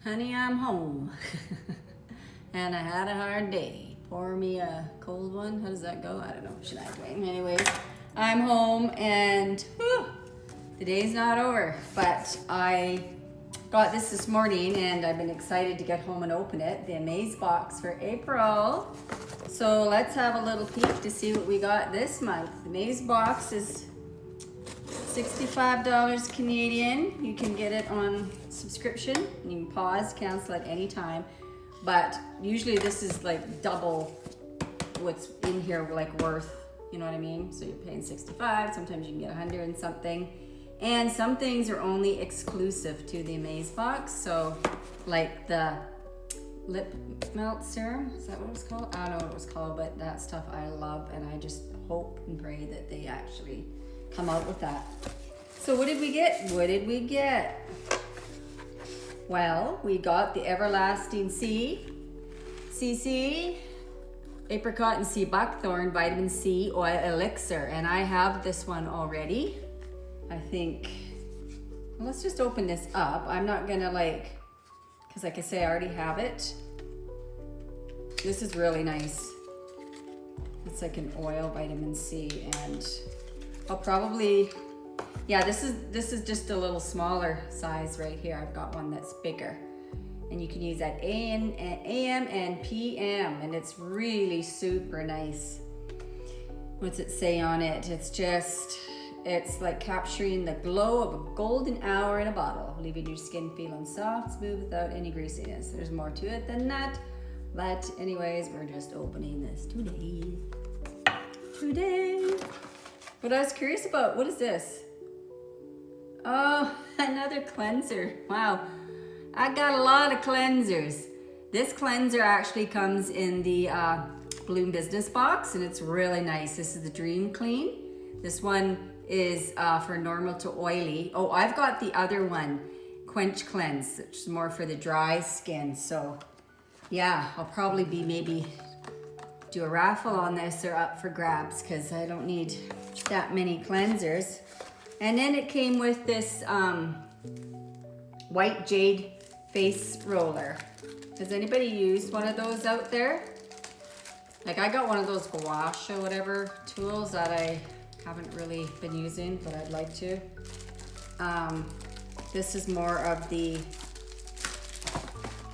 Honey, I'm home. And I had a hard day. Pour me a cold one. How does that go? I don't know. Should I drink? Anyways, I'm home and whew, the day's not over. But I got this morning and I've been excited to get home and open it. The Amaze box for April. So let's have a little peek to see what we got this month. The Amaze box is $65 Canadian. You can get it on subscription. You can pause, cancel at any time. But usually this is like double what's in here, like worth, you know what I mean? So you're paying 65, sometimes you can get 100 and something. And some things are only exclusive to the Amaze box. So like the lip melt serum, is that what it was called? I don't know what it was called, but that stuff I love, and I just hope and pray that they actually come out with that. So what did we get? What did we get? Well, we got the Everlasting CC Apricot and Sea Buckthorn Vitamin C Oil Elixir, and I have this one already. I think, well, let's just open this up. I'm not gonna because like I say, I already have it. This is really nice. It's like an oil vitamin C, and I'll probably, yeah, this is just a little smaller size right here. I've got one that's bigger, and you can use that AM and PM, and it's really super nice. What's it say on it? It's like capturing the glow of a golden hour in a bottle, leaving your skin feeling soft, smooth, without any greasiness. There's more to it than that, but anyways, we're just opening this today. But I was curious about, what is this? Oh, another cleanser. Wow, I got a lot of cleansers. This cleanser actually comes in the Bloom Business box, and it's really nice. This is the Dream Clean. This one is for normal to oily. Oh, I've got the other one, Quench Cleanse, which is more for the dry skin. So yeah, I'll probably be maybe do a raffle on this or up for grabs, because I don't need that many cleansers. And then it came with this white jade face roller. Has anybody used one of those out there? Like, I got one of those gouache or whatever tools that I haven't really been using, but I'd like to. This is more of the,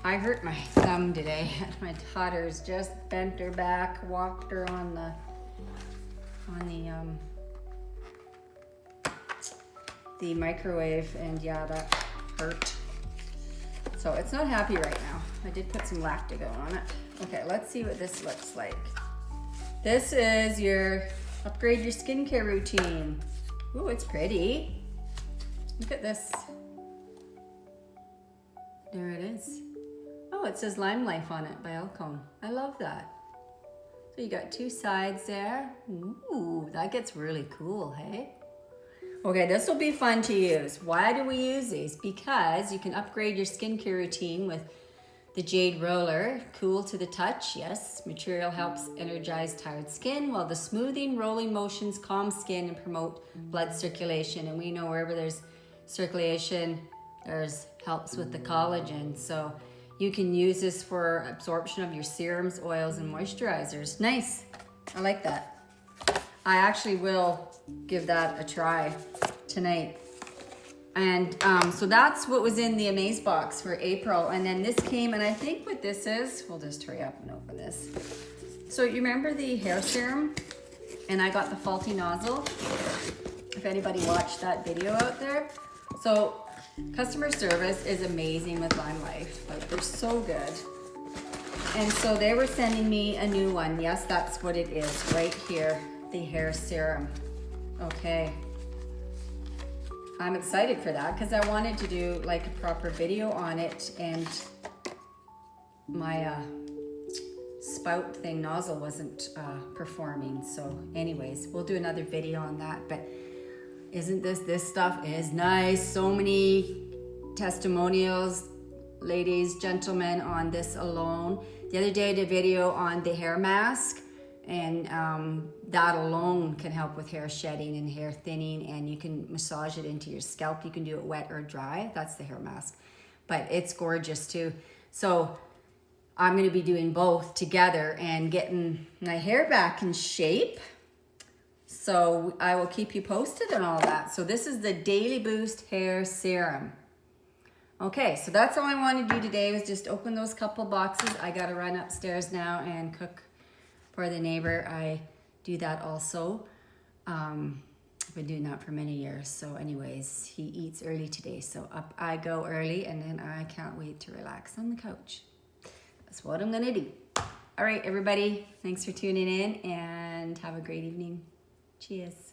I hurt my thumb today. My daughter's just bent her back, walked her on the microwave, and yeah, that hurt. So it's not happy right now. I did put some Lactigo on it. Okay, let's see what this looks like. This is your upgrade your skincare routine. Ooh, it's pretty. Look at this. There it is. Oh, it says Lime Life on it by Alcone. I love that. So you got two sides there. Ooh, that gets really cool, hey? Okay, this will be fun to use. Why do we use these? Because you can upgrade your skincare routine with the Jade Roller. Cool to the touch, yes. Material helps energize tired skin, while the smoothing, rolling motions calm skin and promote blood circulation. And we know wherever there's circulation, there's helps with the collagen. So you can use this for absorption of your serums, oils, and moisturizers. Nice. I like that. I actually will give that a try tonight. And so that's what was in the Amaze box for April. And then this came, and I think what this is, we'll just hurry up and open this. So you remember the hair serum? And I got the faulty nozzle. If anybody watched that video out there. So customer service is amazing with Lime Life. Like, they're so good. And so they were sending me a new one. Yes, that's what it is right here. The hair serum. Okay. I'm excited for that because I wanted to do like a proper video on it, and my spout thing nozzle wasn't performing. So anyways, we'll do another video on that. But isn't this stuff is nice. So many testimonials, ladies, gentlemen, on this alone. The other day I did a video on the hair mask, and that alone can help with hair shedding and hair thinning, and you can massage it into your scalp. You can do it wet or dry. That's the hair mask. but it's gorgeous too. So I'm going to be doing both together and getting my hair back in shape. So I will keep you posted on all that. So this is the Daily Boost Hair Serum. Okay, so that's all I wanted to do today was just open those couple boxes. I got to run upstairs now and cook for the neighbor. I do that also. I've been doing that for many years. So anyways, he eats early today. So up I go early, and then I can't wait to relax on the couch. That's what I'm gonna do. All right, everybody, thanks for tuning in and have a great evening. Cheers.